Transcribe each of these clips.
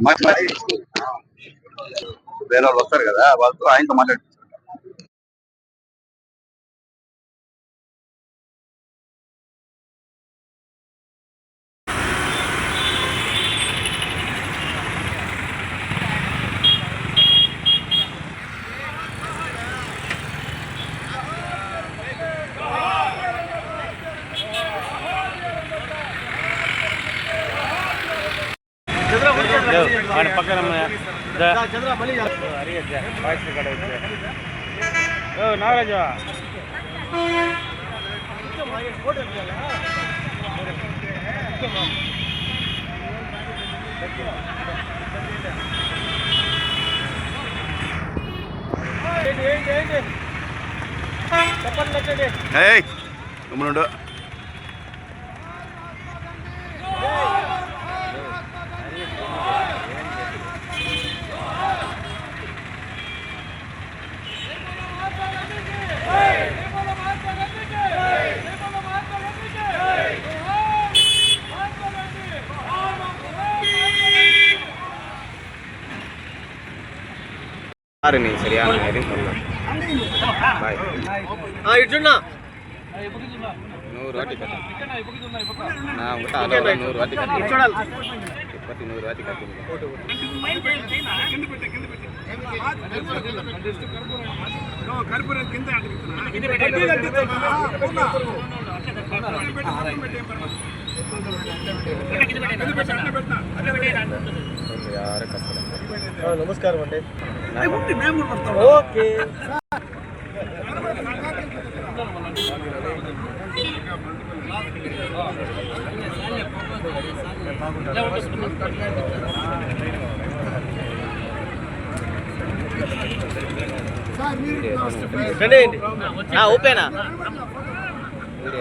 మాట్లాడి వేరే వాళ్ళు వస్తారు కదా, వాళ్ళతో ఆయనతో మాట్లాడి పక్కన నాగరాజు చెప్పండి. గమ్మునుండు. नहीं सरिया इट्ना नूर वाटी नूर वाटी इपत्ति नूर वाटी नमस्कार अंडी ओके ओपेना हेलो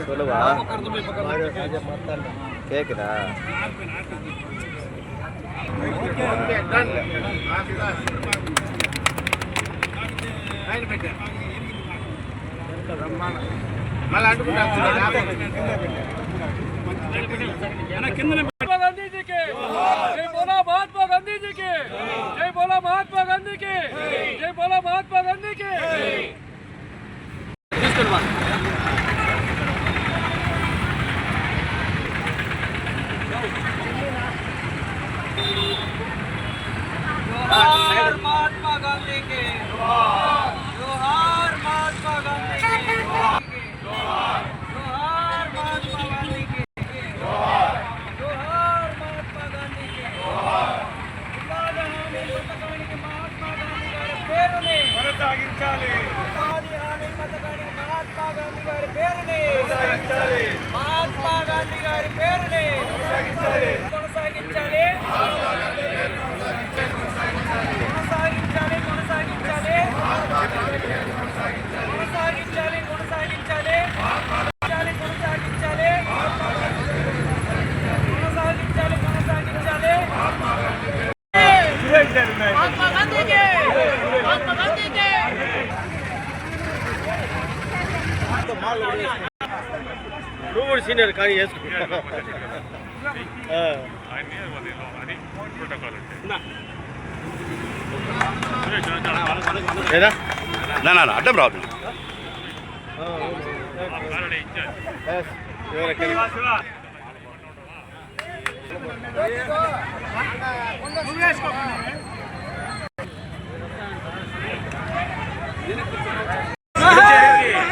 சொல்லுவா கேக்குதா गांधी जी के जय बोला महात्मा गांधी जी के जय बोला महात्मा गांधी के जय बोला महात्मा गांधी के महात्मा गांधी के जोहार महात्मा गांधी के जोहार महात्मा गांधी के जोहार महात्मा गांधी के उपाधि హామీ పథకానికి మహాత్మా గాంధీ గారి పేరుని కొనసాగించాలి. ఉపాధి హామీ పథకానికి మహాత్మా గాంధీ గారి పేరుని కొనసాగించాలి. మహాత్మా గాంధీ గారి పేరుని కొనసాగించాలి. కొనసాగించాలి సీనియర్ కానీ అడ్డం ప్రాబ్లం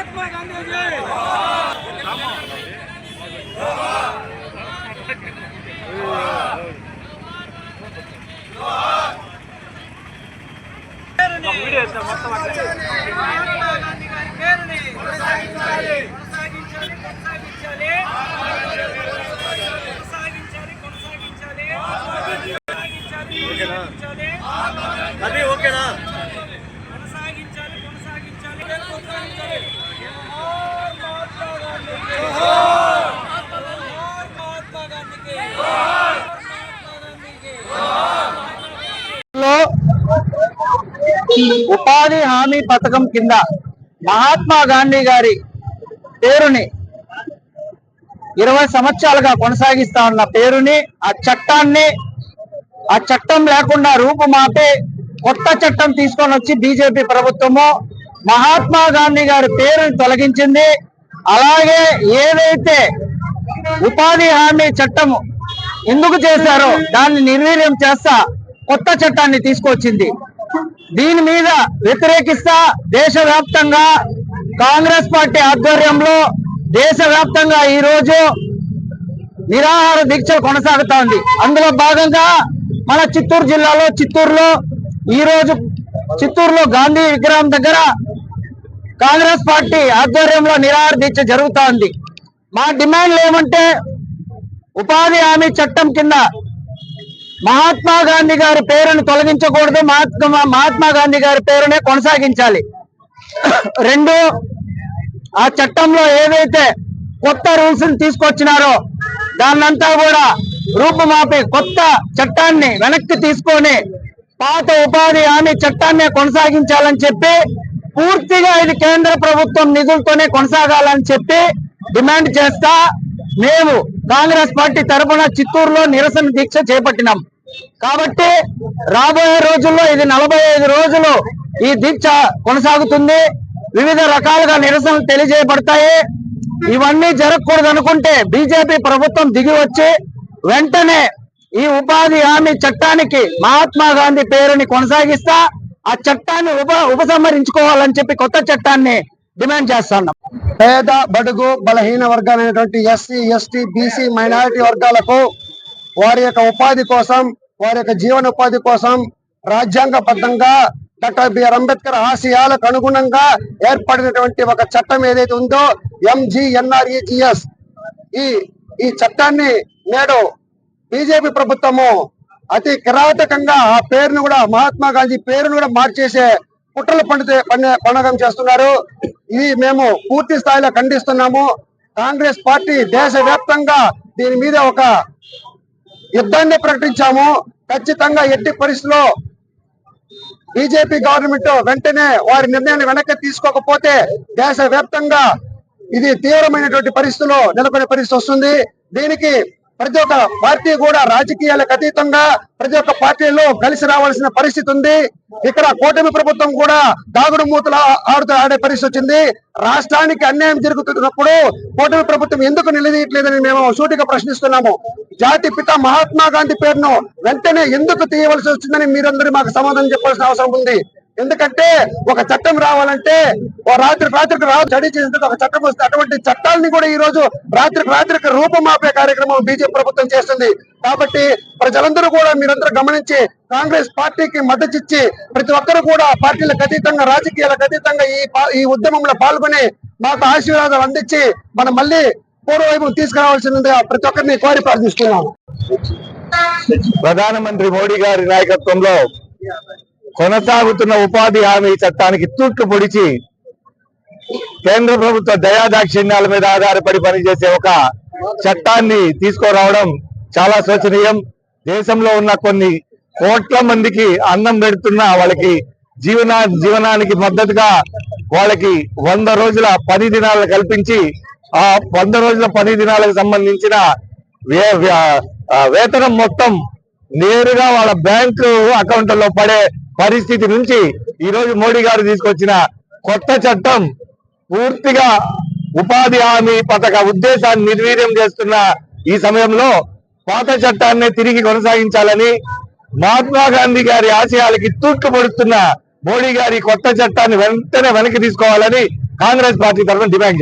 महात्मा गांधी जय అది ఓకేనా ఉపాధి హామీ పథకం కింద మహాత్మా గాంధీ గారి పేరుని 20 సంవత్సరాలుగా కొనసాగిస్తా ఉన్న పేరుని ఆ చట్టం లేకుండా రూపుమాపి కొత్త చట్టం తీసుకొని వచ్చి బీజేపీ ప్రభుత్వము మహాత్మా గాంధీ గారి పేరుని తొలగించింది. అలాగే ఏదైతే ఉపాధి హామీ చట్టం ఎందుకు చేశారో దాన్ని నిర్వీర్యం చేస్తా కొత్త చట్టాన్ని తీసుకొచ్చింది. దీని మీద వ్యతిరేకిస్తా దేశవ్యాప్తంగా కాంగ్రెస్ పార్టీ ఆధ్వర్యంలో దేశవ్యాప్తంగా ఈ రోజు నిరాహార దీక్ష కొనసాగుతా ఉంది. అందులో భాగంగా మన చిత్తూరు జిల్లాలో చిత్తూరులో గాంధీ విగ్రహం దగ్గర కాంగ్రెస్ పార్టీ ఆధ్వర్యంలో నిరాహార దీక్ష జరుగుతా ఉంది. మా డిమాండ్లు ఏమంటే ఉపాధి హామీ చట్టం కింద మహాత్మా గాంధీ గారి పేరును తొలగించకూడదు, మహాత్మా గాంధీ గారి పేరునే కొనసాగించాలి. 2, ఆ చట్టంలో ఏదైతే కొత్త రూల్స్ తీసుకొచ్చినారో దాన్నంతా కూడా రూపుమాపి కొత్త చట్టాన్ని వెనక్కి తీసుకొని పాత ఉపాధి హామీ చట్టాన్ని కొనసాగించాలని చెప్పి పూర్తిగా ఇది కేంద్ర ప్రభుత్వం నిధులతోనే కొనసాగాలని చెప్పి డిమాండ్ చేస్తా మేము కాంగ్రెస్ పార్టీ తరఫున చిత్తూరులో నిరసన దీక్ష చేపట్టినాం. కాబట్టి రాబోయే రోజుల్లో ఇది 45 రోజులు ఈ దీక్ష కొనసాగుతుంది. వివిధ రకాలుగా నిరసనలు తెలియజేయబడతాయి. ఇవన్నీ జరగకూడదు అనుకుంటే బీజేపీ ప్రభుత్వం దిగి వచ్చి వెంటనే ఈ ఉపాధి హామీ చట్టానికి మహాత్మా గాంధీ పేరుని కొనసాగిస్తా ఆ చట్టాన్ని ఉపసంహరించుకోవాలని చెప్పి కొత్త చట్టాన్ని డిమాండ్ చేస్తున్నాం. పేద బడుగు బలహీన వర్గాలైనటువంటి ఎస్సీ ఎస్టీ బీసీ మైనారిటీ వర్గాలకు వారి యొక్క ఉపాధి కోసం, వారి యొక్క జీవన ఉపాధి కోసం రాజ్యాంగబద్ధంగా డాక్టర్ బిఆర్ అంబేద్కర్ ఆశయాలకు అనుగుణంగా ఏర్పడినటువంటి ఒక చట్టం ఏదైతే ఉందో MGNREGS, ఈ చట్టాన్ని నేడు బీజేపీ ప్రభుత్వము అతి కిరాతకంగా ఆ పేరును కూడా మహాత్మా గాంధీ పేరును కూడా మార్చేసే కుట్రలు పండగం చేస్తున్నారు. ఇది మేము పూర్తి స్థాయిలో ఖండిస్తున్నాము. కాంగ్రెస్ పార్టీ దేశవ్యాప్తంగా దీని మీద ఒక యుద్ధాన్ని ప్రకటించాము. ఖచ్చితంగా ఎట్టి పరిస్థితుల్లో బీజేపీ గవర్నమెంట్ వెంటనే వారి నిర్ణయాన్ని వెనక్కి తీసుకోకపోతే దేశవ్యాప్తంగా ఇది తీవ్రమైనటువంటి పరిస్థితుల్లో నెలకొనే పరిస్థితి వస్తుంది. దీనికి ప్రతి ఒక్క పార్టీ కూడా రాజకీయాలకు అతీతంగా ప్రతి ఒక్క పార్టీలో కలిసి రావాల్సిన పరిస్థితి ఉంది. ఇక్కడ కూటమి ప్రభుత్వం కూడా దాగుడు మూతలు ఆడే పరిస్థితి వచ్చింది. రాష్ట్రానికి అన్యాయం జరుగుతున్నప్పుడు కూటమి ప్రభుత్వం ఎందుకు నిలదీయట్లేదని మేము సూటిగా ప్రశ్నిస్తున్నాము. జాతి పిత మహాత్మా గాంధీ పేరును వెంటనే ఎందుకు తీయవలసి వచ్చిందని మీరందరూ మాకు సమాధానం చెప్పాల్సిన అవసరం ఉంది. ఎందుకంటే ఒక చట్టం రావాలంటే రాత్రికి స్టడీ చేసినందుకు ఒక చట్టం వస్తే అటువంటి చట్టాలని కూడా ఈ రోజు రాత్రికి రూపమాపే కార్యక్రమం బీజేపీ ప్రభుత్వం చేస్తుంది. కాబట్టి ప్రజలందరూ కూడా మీరందరూ గమనించి కాంగ్రెస్ పార్టీకి మద్దతు ఇచ్చి ప్రతి ఒక్కరు కూడా పార్టీలకు అతీతంగా రాజకీయాలకు అతీతంగా ఈ ఉద్యమంలో పాల్గొని మాకు ఆశీర్వాదాలు అందించి మనం మళ్ళీ పూర్వవైపు తీసుకురావాల్సిందిగా ప్రతి ఒక్కరిని కోరి ప్రార్థిస్తున్నాను. ప్రధానమంత్రి మోడీ గారి నాయకత్వంలో కొనసాగుతున్న ఉపాధి హామీ చట్టానికి తూట్లు పొడిచి కేంద్ర ప్రభుత్వ దయాదాక్షిణ్యాల మీద ఆధారపడి పనిచేసే ఒక చట్టాన్ని తీసుకురావడం చాలా శోచనీయం. దేశంలో ఉన్న కొన్ని కోట్ల మందికి అన్నం పెడుతున్న వాళ్ళకి జీవనానికి మద్దతుగా వాళ్ళకి 100 రోజుల పని దినాలు కల్పించి ఆ 100 రోజుల పని దినాలకు సంబంధించిన వేతనం మొత్తం నేరుగా వాళ్ళ బ్యాంకు అకౌంట్లలో పడే పరిస్థితి నుంచి ఈ రోజు మోడీ గారు తీసుకొచ్చిన కొత్త చట్టం పూర్తిగా ఉపాధి హామీ పథక ఉద్దేశాన్ని నిర్వీర్యం చేస్తున్న ఈ సమయంలో పాత చట్టాన్ని తిరిగి కొనసాగించాలని, మహాత్మా గాంధీ గారి ఆశయాలకి తూట్లు పొడుస్తున్న మోడీ గారి కొత్త చట్టాన్ని వెంటనే వెనక్కి తీసుకోవాలని కాంగ్రెస్ పార్టీ తరఫున డిమాండ్.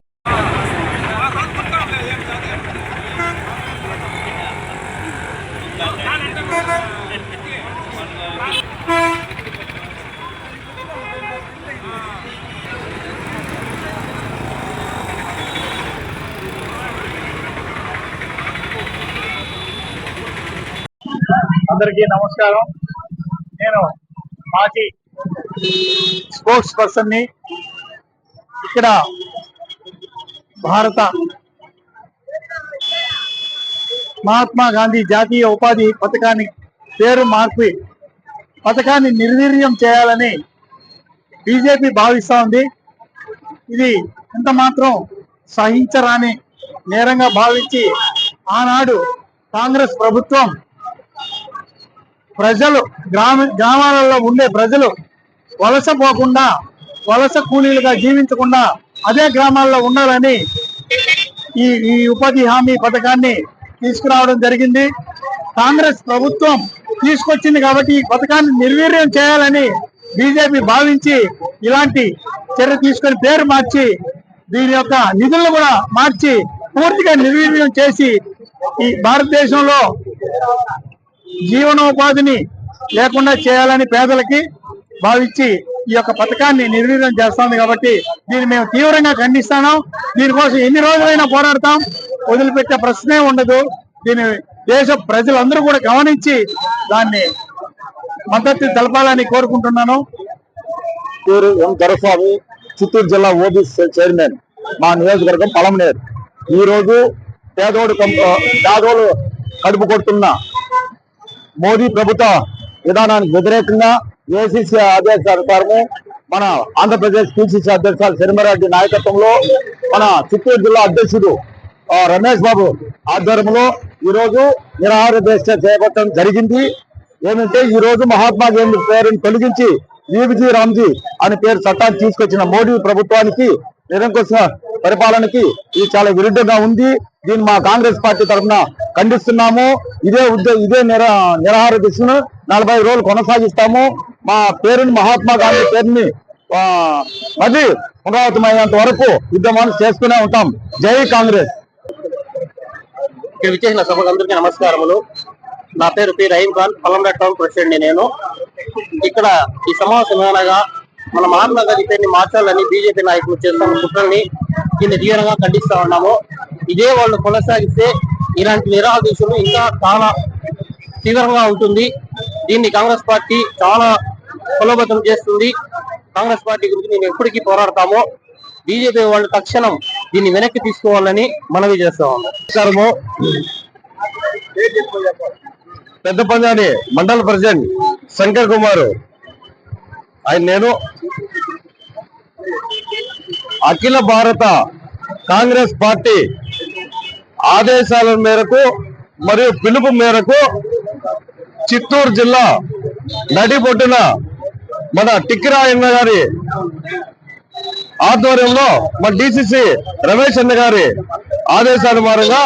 అందరికీ నమస్కారం. నేను మాజీ స్పోర్ట్స్ పర్సన్ ని. ఇక్కడ భారత మహాత్మా గాంధీ జాతీయ ఉపాధి పథకాన్ని పేరు మార్పి పథకాన్ని నిర్వీర్యం చేయాలని బీజేపీ భావిస్తా ఉంది. ఇది ఇంత మాత్రం సహించరాని నేరంగా భావించి ఆనాడు కాంగ్రెస్ ప్రభుత్వం ప్రజలు గ్రామాలలో ఉండే ప్రజలు వలస పోకుండా, వలస కూలీలుగా జీవించకుండా అదే గ్రామాల్లో ఉండాలని ఈ ఉపాధి హామీ పథకాన్ని తీసుకురావడం జరిగింది. కాంగ్రెస్ ప్రభుత్వం తీసుకొచ్చింది కాబట్టి ఈ పథకాన్ని నిర్వీర్యం చేయాలని బీజేపీ భావించి ఇలాంటి చర్య తీసుకొని పేరు మార్చి దీని యొక్క నిధులను కూడా మార్చి పూర్తిగా నిర్వీర్యం చేసి ఈ భారతదేశంలో జీవనోపాధిని లేకుండా చేయాలని పేదలకి భావించి ఈ యొక్క పథకాన్ని నిర్వీర్యం చేస్తుంది. కాబట్టి దీన్ని మేము తీవ్రంగా ఖండిస్తున్నాం. దీనికోసం ఎన్ని రోజులైనా పోరాడతాం, వదిలిపెట్టే ప్రశ్నే ఉండదు. దీని దేశ ప్రజలందరూ కూడా గమనించి దాన్ని మద్దతు తెలపాలని కోరుకుంటున్నాను. పేరు ఎం దొరస్వామి, చిత్తూరు జిల్లా ఓబీసీ చైర్మన్, మా నియోజకవర్గం పలమనేరు. ఈ రోజు పేదోడు కడుపు కొడుతున్న మోదీ ప్రభుత్వ విధానానికి వ్యతిరేకంగా ఏసీసీ ఆదేశానుసారము మన ఆంధ్రప్రదేశ్ పిసిసి అధ్యక్షులు శర్మిరెడ్డి నాయకత్వంలో మన చిత్తూరు జిల్లా అధ్యక్షుడు రమేష్ బాబు ఆధ్వర్యంలో ఈ రోజు నిరాహార దీక్ష చేపట్టడం జరిగింది. ఏమంటే ఈ రోజు మహాత్మా గాంధీ పేరును తొలగించి వీబీజీ రామ్జీ అని పేరు చట్టాన్ని తీసుకొచ్చిన మోడీ ప్రభుత్వానికి, నిరంకుశ పరిపాలనకి ఇది చాలా విరుద్ధంగా ఉంది. దీన్ని మా కాంగ్రెస్ పార్టీ తరఫున ఖండిస్తున్నాము. ఇదే నిరాహార దీక్షను 40 రోజులు కొనసాగిస్తాము. మా పేరుని మహాత్మా గాంధీ పేరుని మళ్ళీ పునరావృతమైనంత వరకు ఉద్యమాన్ని చేస్తూనే ఉంటాం. జై కాంగ్రెస్. ఇక్కడ విచ్చేసిన సభకందరికీ నమస్కారములు. నా పేరు P Rahim Khan, Palamaner town president నేను. ఇక్కడ ఈ సమావేశం ఏమనగా మన మహాత్మా గాంధీ పేరుని మార్చాలని బీజేపీ నాయకులు చేస్తున్న కుట్రల్ని దీన్ని తీవ్రంగా ఖండిస్తా ఉన్నాము. ఇదే వాళ్ళు కొనసాగిస్తే ఇలాంటి నిరాహార దీక్షలు ఇంకా చాలా తీవ్రంగా ఉంటుంది. దీన్ని కాంగ్రెస్ పార్టీ చాలా బలోపేతం చేస్తుంది. కాంగ్రెస్ పార్టీ గురించి మేము ఎప్పటికీ పోరాడతాము. బీజేపీ వాళ్ళు తక్షణం దీన్ని వెనక్కి తీసుకోవాలని మనవి చేస్తా ఉన్నాము. పెద్ద పంజాని మండల ప్రెసిడెంట్ శంకర్ కుమార్. నేను అఖిల భారత కాంగ్రెస్ పార్టీ ఆదేశాల మేరకు మరియు పిలుపు మేరకు చిత్తూరు జిల్లా నడిబొడ్డున మన టిక్కిరాయన్న గారి ఆధ్వర్యంలో మన డిసిసి రమేష్ అన్న గారి ఆదేశానుసారంగా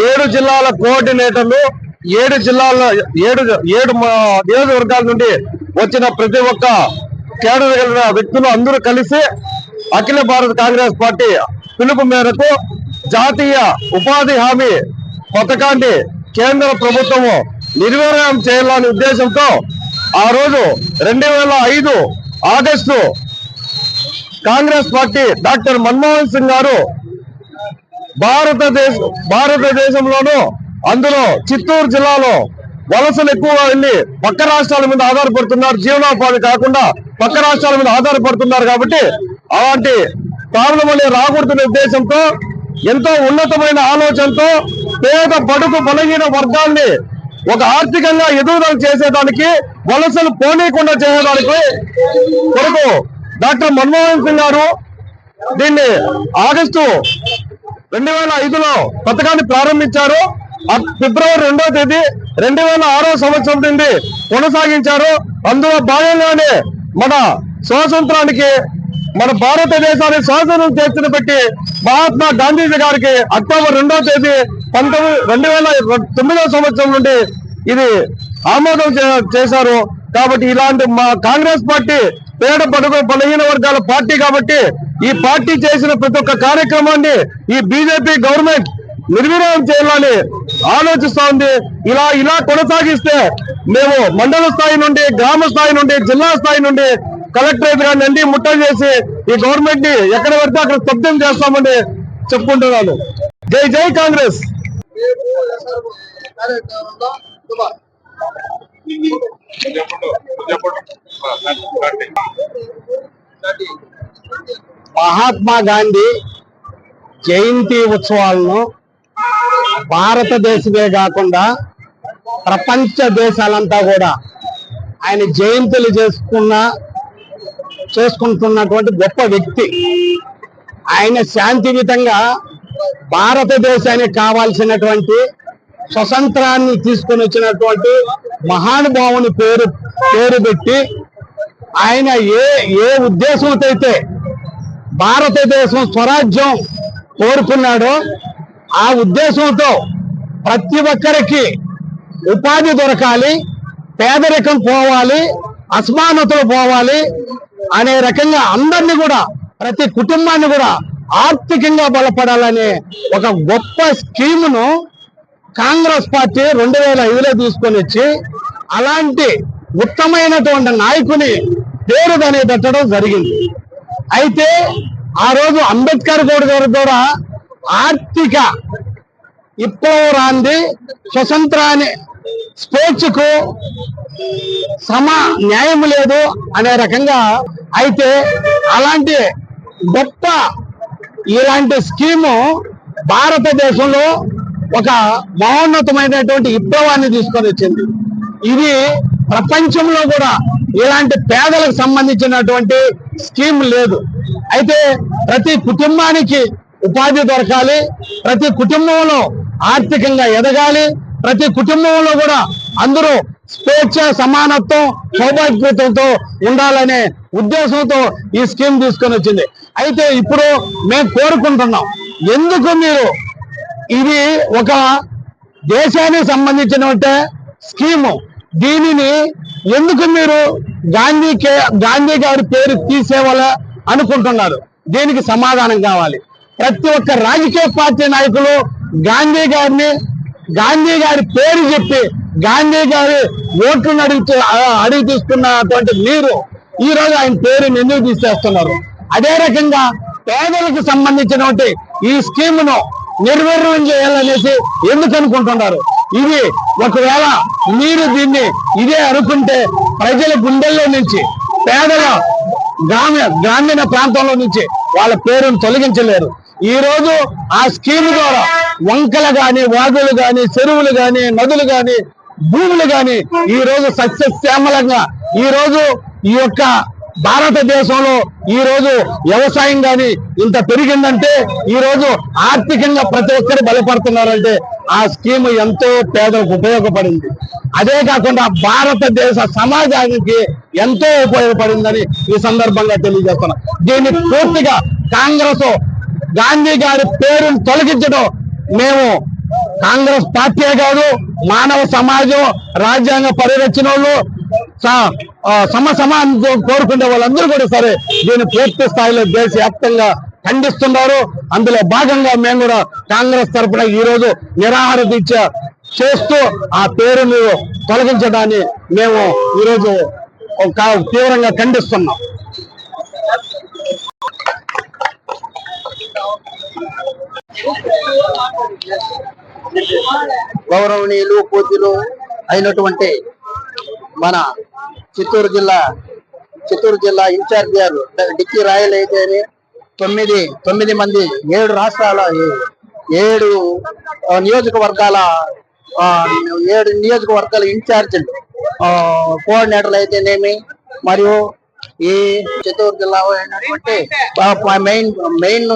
7 జిల్లాల కోఆర్డినేటర్లు 7 నియోజకవర్గాల నుండి వచ్చిన ప్రతి ఒక్క కేడర్ కలిగిన వ్యక్తులు అందరూ కలిసి అఖిల భారత కాంగ్రెస్ పార్టీ పిలుపు మేరకు జాతీయ ఉపాధి హామీ పథకాన్ని కేంద్ర ప్రభుత్వము నిర్వీర్యం చేయాలనే ఉద్దేశంతో ఆ రోజు 2005 August Congress party doctor Manmohan Singh గారు భారతదేశంలోనూ అందులో చిత్తూరు జిల్లాలో వలసలు ఎక్కువగా వెళ్ళి పక్క రాష్ట్రాల మీద ఆధారపడుతున్నారు. జీవనోపాధి కాకుండా పక్క రాష్ట్రాల మీద ఆధారపడుతున్నారు. కాబట్టి అలాంటి ప్రాబ్లం అనేది రాకూడదనే ఉద్దేశంతో ఎంతో ఉన్నతమైన ఆలోచనతో పేద బడుగు బలహీన వర్గాన్ని ఒక ఆర్థికంగా ఎదుగుదల చేసేదానికి, వలసలు పోనీయకుండా చేసేదానికి కొరకు డాక్టర్ మన్మోహన్ సింగ్ గారు దీన్ని ఆగస్టు 2005లో పథకాన్ని ప్రారంభించారు. ఫిబ్రవరి 2వ తేదీ 2006వ సంవత్సరం నుండి కొనసాగించారు. అందులో భాగంగానే మన స్వాతంత్రానికి, మన భారతదేశానికి స్వాతంత్రం చేసిన బట్టి మహాత్మా గాంధీజీ గారికి అక్టోబర్ 2వ తేదీ 2009వ సంవత్సరం నుండి ఇది ఆమోదం చేశారు. కాబట్టి ఇలాంటి మా కాంగ్రెస్ పార్టీ పేద బడుగు బలహీన వర్గాల పార్టీ కాబట్టి ఈ పార్టీ చేసిన ప్రతి ఒక్క కార్యక్రమాన్ని ఈ బీజేపీ గవర్నమెంట్ నిర్వీర్యం చేయాలని ఆలోచిస్తా ఉంది. ఇలా కొనసాగిస్తే మేము మండల స్థాయి నుండి, గ్రామ స్థాయి నుండి, జిల్లా స్థాయి నుండి కలెక్టరేట్ గారిని అండి ముట్ట చేసి ఈ గవర్నమెంట్ ని ఎక్కడ పడితే అక్కడ స్తబ్దం చేస్తామని చెప్పుకుంటున్నాను. జై జై కాంగ్రెస్. మహాత్మా గాంధీ జయంతి ఉత్సవాలను భారతదేశమే కాకుండా ప్రపంచ దేశాలంతా కూడా ఆయన జయంతులు చేసుకుంటున్నటువంటి గొప్ప వ్యక్తి. ఆయన శాంతియుతంగా భారతదేశానికి కావాల్సినటువంటి స్వతంత్రాన్ని తీసుకొని వచ్చినటువంటి మహానుభావుని పేరు పెట్టి ఆయన ఏ ఉద్దేశంతో అయితే భారతదేశం స్వరాజ్యం కోరుకున్నాడో ఆ ఉద్దేశంతో ప్రతి ఒక్కరికి ఉపాధి దొరకాలి, పేదరికం పోవాలి, అసమానతలు పోవాలి అనే రకంగా అందరినీ కూడా ప్రతి కుటుంబాన్ని కూడా ఆర్థికంగా బలపడాలనే ఒక గొప్ప స్కీమును కాంగ్రెస్ పార్టీ 2005లో తీసుకొని వచ్చి అలాంటి ఉత్తమైనటువంటి నాయకుని పేరు దాన్ని పెట్టడం జరిగింది. అయితే ఆ రోజు అంబేద్కర్ గారు కూడా ఆర్థిక విప్లవాన్ని స్వతంత్రాన్ని స్వేచ్ఛకు న్యాయం లేదు అనే రకంగా అయితే అలాంటి గొప్ప ఇలాంటి స్కీము భారతదేశంలో ఒక మహోన్నతమైనటువంటి విప్లవాన్ని తీసుకొని వచ్చింది. ఇది ప్రపంచంలో కూడా ఇలాంటి పేదలకు సంబంధించినటువంటి స్కీమ్ లేదు. అయితే ప్రతి కుటుంబానికి ఉపాధి దొరకాలి, ప్రతి కుటుంబంలో ఆర్థికంగా ఎదగాలి, ప్రతి కుటుంబంలో కూడా అందరూ స్వేచ్ఛ, సమానత్వం, సౌభాగ్యతతో ఉండాలనే ఉద్దేశంతో ఈ స్కీమ్ తీసుకొని వచ్చింది. అయితే ఇప్పుడు మేము కోరుకుంటున్నాం, ఎందుకు మీరు ఇది ఒక దేశానికి సంబంధించిన స్కీము, దీనిని ఎందుకు మీరు గాంధీ గారి పేరు తీసేవాళ్ళ అనుకుంటున్నారు? దీనికి సమాధానం కావాలి. ప్రతి ఒక్క రాజకీయ పార్టీ నాయకులు గాంధీ గారి పేరు చెప్పి గాంధీ గారి ఓట్లను అడిగి తీసుకున్నటువంటి మీరు ఈ రోజు ఆయన పేరుని ఎందుకు తీసేస్తున్నారు? అదే రకంగా పేదలకు సంబంధించినటువంటి ఈ స్కీమును నిర్వీర్యం చేయాలనేసి ఎందుకు అనుకుంటున్నారు? ఇది ఒకవేళ మీరు దీన్ని ఇదే అనుకుంటే ప్రజల గుండెల్లో నుంచి, పేదల గ్రామీణ ప్రాంతంలో నుంచి వాళ్ళ పేరును తొలగించలేరు. ఈ రోజు ఆ స్కీమ్ ద్వారా వంకలు గాని, వాగులు గాని, చెరువులు గాని, నదులు గాని, భూములు గాని ఈ రోజు సస్యశ్యామలంగా ఈ రోజు ఈ యొక్క భారతదేశంలో ఈ రోజు వ్యవసాయం గాని ఇంత పెరిగిందంటే, ఈ రోజు ఆర్థికంగా ప్రతి ఒక్కరు బలపడుతున్నారంటే ఆ స్కీమ్ ఎంతో పేదలకు ఉపయోగపడింది. అదే కాకుండా భారతదేశ సమాజానికి ఎంతో ఉపయోగపడిందని ఈ సందర్భంగా తెలియజేస్తున్నా. దీన్ని పూర్తిగా కాంగ్రెస్ గాంధీ గారి పేరును తొలగించడం మేము కాంగ్రెస్ పార్టీ కాదు, మానవ సమాజం, రాజ్యాంగ పరిరక్షణ వాళ్ళు, సమానంతో కోరుకునే వాళ్ళందరూ కూడా సరే దీన్ని పూర్తి స్థాయిలో దేశవ్యాప్తంగా ఖండిస్తున్నారు. అందులో భాగంగా మేము కూడా కాంగ్రెస్ తరఫున ఈ రోజు నిరాహార దీక్ష చేస్తూ ఆ పేరును తొలగించడాన్ని మేము ఈరోజు తీవ్రంగా ఖండిస్తున్నాం. గౌరవనీయులు, పూజ్యులు అయినటువంటి మన చిత్తూరు జిల్లా ఇన్ఛార్జ్ గారు డిక్కి రాయల్ అయితేనే 9 మంది 7 రాష్ట్రాల 7 నియోజకవర్గాల 7 నియోజకవర్గాల ఇన్ఛార్జీలు, కోఆర్డినేటర్లు అయితేనేమి, మరియు ఈ చిత్తూరు జిల్లాలో అయినటువంటి మెయిన్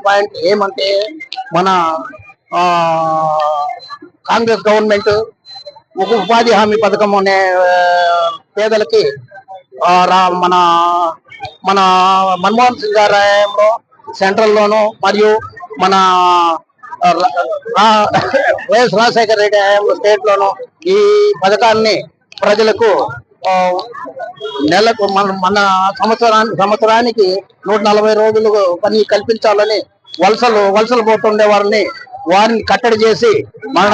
పాయింట్ ఏమంటే మన కాంగ్రెస్ గవర్నమెంట్ ఉపాధి హామీ పథకం అనే పేదలకి మన మన్మోహన్ సింగ్ గారి హయాంలో సెంట్రల్ లోను, మరియు మన వైఎస్ రాజశేఖర రెడ్డి హయాంలో స్టేట్ లోను ఈ పథకాన్ని ప్రజలకు నెలకు మన సంవత్సరానికి 140 రోజులు పని కల్పించాలని వలసలు పోతుండే వారిని కట్టడి చేసి మన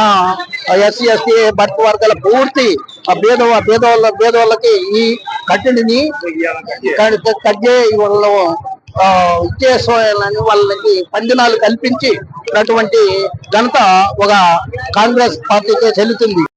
ఎస్సీ ఎస్టీ బడుగు వర్గాల పూర్తి పేదవాళ్ళకి ఈ కట్టడిని ఇచ్చేసుకోవాలని వాళ్ళకి పంజనాలు కల్పించి ఘనత ఒక కాంగ్రెస్ పార్టీకే చెల్లుతుంది.